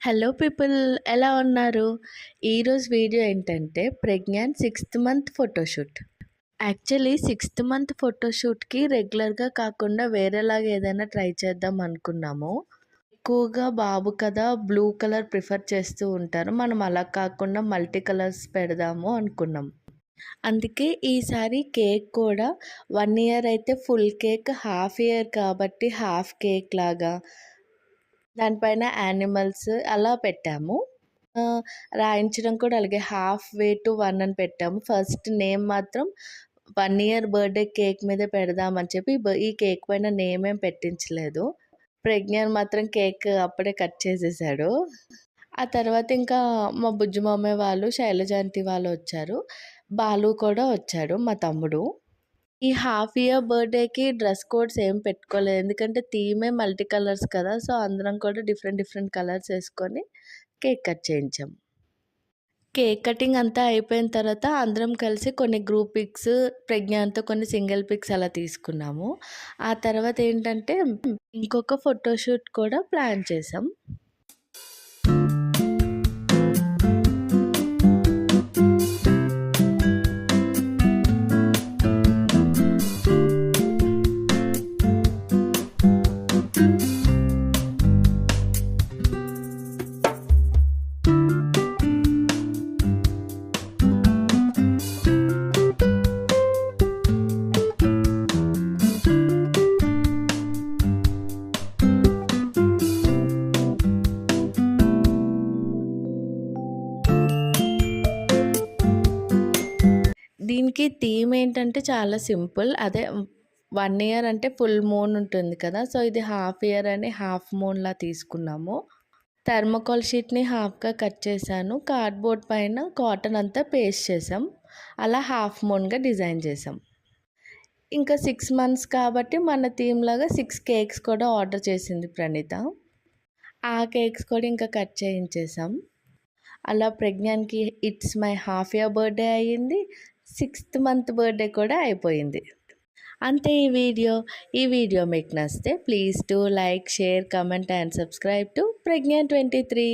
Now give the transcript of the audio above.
Hello people, ఎలా ఉన్నారు? ఈరోజు వీడియో ఏంటంటే pregnant 6th month photoshoot. Actually 6th month ఫోటోషూట్కి రెగ్యులర్గా కాకుండా వేరేలాగా ఏదైనా ట్రై చేద్దాం అనుకున్నాము. ఎక్కువగా బాబు కదా బ్లూ కలర్ ప్రిఫర్ చేస్తూ ఉంటారు. మనం అలా కాకుండా మల్టీ కలర్స్ పెడదాము అనుకున్నాం. అందుకే ఈసారి కేక్ కూడా 1 ఇయర్ అయితే ఫుల్ కేక్, హాఫ్ ఇయర్ కాబట్టి హాఫ్ కేక్ లాగా దానిపైన యానిమల్స్ అలా పెట్టాము. రాయించడం కూడా అలాగే హాఫ్ వే టు 1 అని పెట్టాము. ఫస్ట్ నేమ్ మాత్రం 1 ఇయర్ బర్త్డే కేక్ మీదే పెడదామని చెప్పి ఈ కేక్ పైన నేమ్ ఏం పెట్టించలేదు. ప్రెగ్నెంట్ మాత్రం కేక్ అప్పుడే కట్ చేసేసాడు. ఆ తర్వాత ఇంకా మా బుజ్జి మామయ్య వాళ్ళు, శైలజ ఆంటీ వాళ్ళు వచ్చారు. బాలు కూడా వచ్చాడు, మా తమ్ముడు. ఈ హాఫ్ ఇయర్ బర్త్డేకి డ్రెస్ కోడ్స్ ఏం పెట్టుకోలేదు. ఎందుకంటే థీమే మల్టీ కలర్స్ కదా! సో, అందరం కూడా డిఫరెంట్ కలర్స్ వేసుకొని కేక్ కట్ చేయించాం. కేక్ కటింగ్ అంతా అయిపోయిన తర్వాత అందరం కలిసి కొన్ని గ్రూప్ పిక్స్, ప్రజ్ఞాన్‌తో కొన్ని సింగిల్ పిక్స్ అలా తీసుకున్నాము. ఆ తర్వాత ఏంటంటే ఇంకొక ఫోటోషూట్ కూడా ప్లాన్ చేసాం. దీనికి థీమ్ ఏంటంటే చాలా సింపుల్. అదే 1 ఇయర్ అంటే ఫుల్ మూన్ ఉంటుంది కదా! సో, ఇది హాఫ్ ఇయర్ అని హాఫ్ మూన్‌లా తీసుకున్నాము. థర్మాకోల్ షీట్‌ని హాఫ్‌గా కట్ చేశాను. కార్డ్‌బోర్డ్ పైన కాటన్ అంతా పేస్ట్ చేసాం. అలా హాఫ్ మూన్‌గా డిజైన్ చేసాం. ఇంకా 6 మంత్స్ కాబట్టి మన థీమ్ లాగా 6 కేక్స్ కూడా ఆర్డర్ చేసింది ప్రణీత. ఆ కేక్స్ కూడా ఇంకా కట్ చేయించేసాం. అలా ప్రెగ్నెంట్‌కి it's my half year birthday అయ్యింది. 6th మంత్ బర్త్డే కూడా అయిపోయింది. అంతే ఈ వీడియో మీకు నచ్చితే please do like, share, comment and subscribe to Pregnant 23.